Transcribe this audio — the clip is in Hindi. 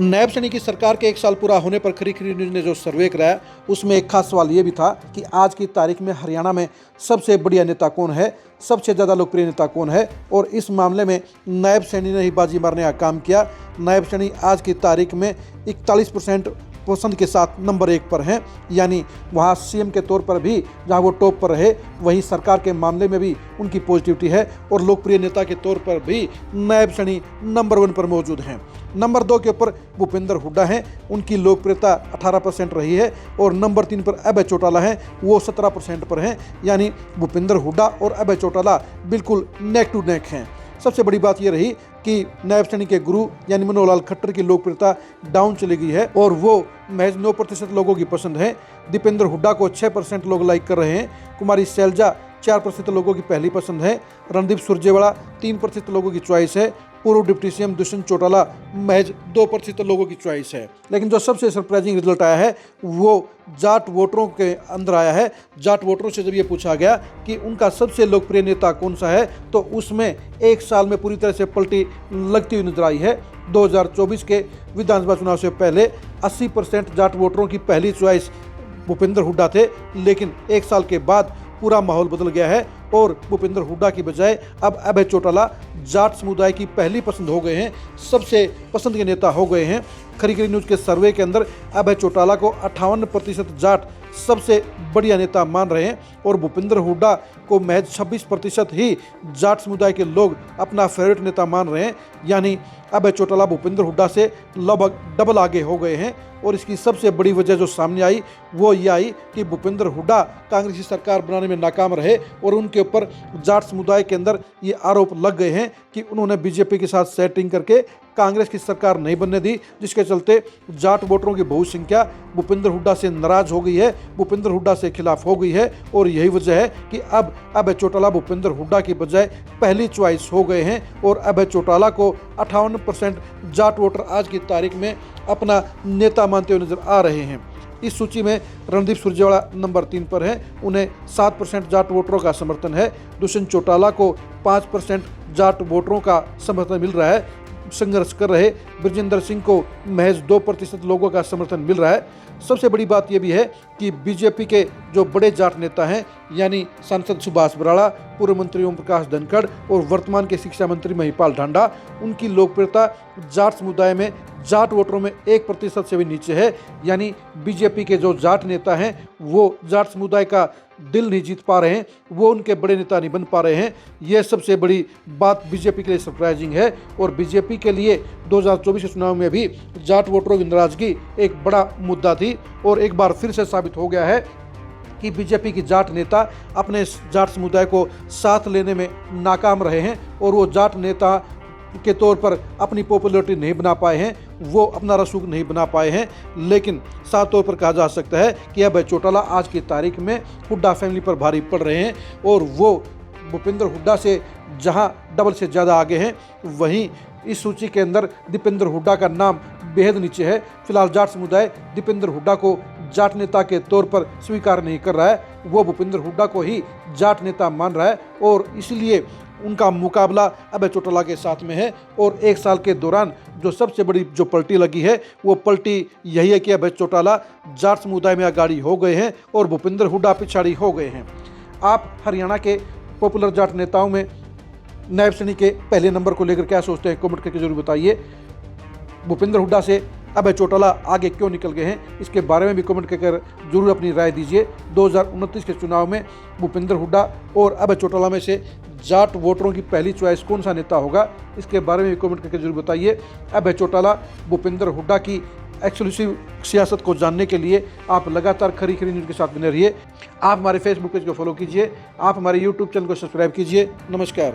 नायब सैनी की सरकार के 1 साल पूरा होने पर खरी खरी न्यूज़ ने जो सर्वे कराया उसमें एक खास सवाल ये भी था कि आज की तारीख में हरियाणा में सबसे बढ़िया नेता कौन है, सबसे ज़्यादा लोकप्रिय नेता कौन है। और इस मामले में नायब सैनी ने ही बाजी मारने का काम किया। नायब सैनी आज की तारीख में 41% पसंद के साथ नंबर 1 पर हैं, यानी वहाँ सीएम के तौर पर भी जहाँ वो टॉप पर रहे वहीं सरकार के मामले में भी उनकी पॉजिटिविटी है और लोकप्रिय नेता के तौर पर भी नायब सैनी नंबर 1 पर मौजूद हैं। नंबर 2 के ऊपर भूपेंद्र हुड्डा हैं, उनकी लोकप्रियता 18% रही है। और नंबर 3 पर अभय चौटाला हैं, वो 17% पर हैं, यानी भूपेंद्र हुड्डा और अभय चौटाला बिल्कुल नेक टू नेक हैं। सबसे बड़ी बात यह रही कि नायब सैनी के गुरु यानी मनोहर लाल खट्टर की लोकप्रियता डाउन चली गई है और वो महज 9% लोगों की पसंद है। दीपेंद्र हुड्डा को 6% लोग लाइक कर रहे हैं। कुमारी शैलजा 4% लोगों की पहली पसंद है। रणदीप सुरजेवाला 3% लोगों की चॉइस है। पूर्व डिप्टी सीएम दुष्यंत चौटाला महज 2% लोगों की चॉइस है। लेकिन जो सबसे सरप्राइजिंग रिजल्ट आया है वो जाट वोटरों के अंदर आया है। जाट वोटरों से जब ये पूछा गया कि उनका सबसे लोकप्रिय नेता कौन सा है तो उसमें 1 साल में पूरी तरह से पलटी लगती हुई नजर आई है। 2024 के विधानसभा चुनाव से पहले 80% जाट वोटरों की पहली चॉइस भूपेंद्र हुड्डा थे, लेकिन 1 साल के बाद पूरा माहौल बदल गया है और भूपेंद्र हुड्डा की बजाय अब अभय चौटाला जाट समुदाय की पहली पसंद हो गए हैं, सबसे पसंद के नेता हो गए हैं। खरी खरी न्यूज़ के सर्वे के अंदर अभय चौटाला को 58% जाट सबसे बढ़िया नेता मान रहे हैं और भूपेंद्र हुड्डा को महज 26% ही जाट समुदाय के लोग अपना फेवरेट नेता मान रहे हैं, यानी अभय चौटाला भूपेंद्र हुड्डा से लगभग डबल आगे हो गए हैं। और इसकी सबसे बड़ी वजह जो सामने आई वो ये आई कि भूपेंद्र हुड्डा कांग्रेस की सरकार बनाने में नाकाम रहे और उनके ऊपर जाट समुदाय के अंदर ये आरोप लग गए हैं कि उन्होंने बीजेपी के साथ सेटिंग करके कांग्रेस की सरकार नहीं बनने दी, जिसके चलते जाट वोटरों की बहुसंख्या भूपेंद्र हुड्डा से नाराज हो गई है, भूपेंद्र हुड्डा से खिलाफ हो गई है। और यही वजह है कि अब अभय चौटाला भूपेंद्र हुड्डा की बजाय पहली चॉइस हो गए हैं और अभय चौटाला को 58% जाट वोटर आज की तारीख में अपना नेता मानते हुए नजर आ रहे हैं। इस सूची में रणदीप सुरजेवाला नंबर 3 पर है, उन्हें 7% जाट वोटरों का समर्थन है। दुष्यंत चौटाला को 5% जाट वोटरों का समर्थन मिल रहा है। संघर्ष कर रहे ब्रजेंद्र सिंह को महज 2% लोगों का समर्थन मिल रहा है। सबसे बड़ी बात यह भी है कि बीजेपी के जो बड़े जाट नेता हैं यानी सांसद सुभाष बराड़ा, पूर्व मंत्री ओम प्रकाश धनखड़ और वर्तमान के शिक्षा मंत्री महिपाल ढांडा, उनकी लोकप्रियता जाट समुदाय में जाट वोटरों में 1% से भी नीचे है। यानी बीजेपी के जो जाट नेता हैं वो जाट समुदाय का दिल नहीं जीत पा रहे हैं, वो उनके बड़े नेता नहीं बन पा रहे हैं। यह सबसे बड़ी बात बीजेपी के लिए सरप्राइजिंग है और बीजेपी के लिए 2024 के चुनाव में भी जाट वोटरों की नाराजगी एक बड़ा मुद्दा थी और एक बार फिर से साबित हो गया है कि बीजेपी की जाट नेता अपने जाट समुदाय को साथ लेने में नाकाम रहे हैं और वो जाट नेता के तौर पर अपनी पॉपुलैरिटी नहीं बना पाए हैं, वो अपना रसूख नहीं बना पाए हैं। लेकिन साफ तौर पर कहा जा सकता है कि अभय चौटाला आज की तारीख में हुड्डा फैमिली पर भारी पड़ रहे हैं और वो भूपेंद्र हुड्डा से जहां डबल से ज़्यादा आगे हैं, वहीं इस सूची के अंदर दीपेंद्र हुड्डा का नाम बेहद नीचे है। फिलहाल जाट समुदाय दीपेंद्र हुड्डा को जाट नेता के तौर पर स्वीकार नहीं कर रहा है, वो भूपेंद्र हुड्डा को ही जाट नेता मान रहा है और इसलिए उनका मुकाबला अभय चौटाला के साथ में है। और 1 साल के दौरान जो सबसे बड़ी जो पलटी लगी है वो पलटी यही है कि अभय चौटाला जाट समुदाय में आगाड़ी हो गए हैं और भूपेंद्र हुड्डा पिछाड़ी हो गए हैं। आप हरियाणा के पॉपुलर जाट नेताओं में नायब सैनी के पहले नंबर को लेकर क्या सोचते हैं, कमेंट करके जरूर बताइए। भूपेंद्र हुड्डा से अभय चौटाला आगे क्यों निकल गए हैं, इसके बारे में भी कमेंट कर जरूर अपनी राय दीजिए। 2029 के चुनाव में भूपेंद्र हुड्डा और अभय चौटाला में से जाट वोटरों की पहली चॉइस कौन सा नेता होगा, इसके बारे में भी कमेंट करके जरूर बताइए। अभय चौटाला भूपेंद्र हुड्डा की एक्सक्लूसिव सियासत को जानने के लिए आप लगातार खरी खरी न्यूज़ के साथ बने रहिए। आप हमारे फेसबुक पेज को फॉलो कीजिए, आप हमारे यूट्यूब चैनल को सब्सक्राइब कीजिए। नमस्कार।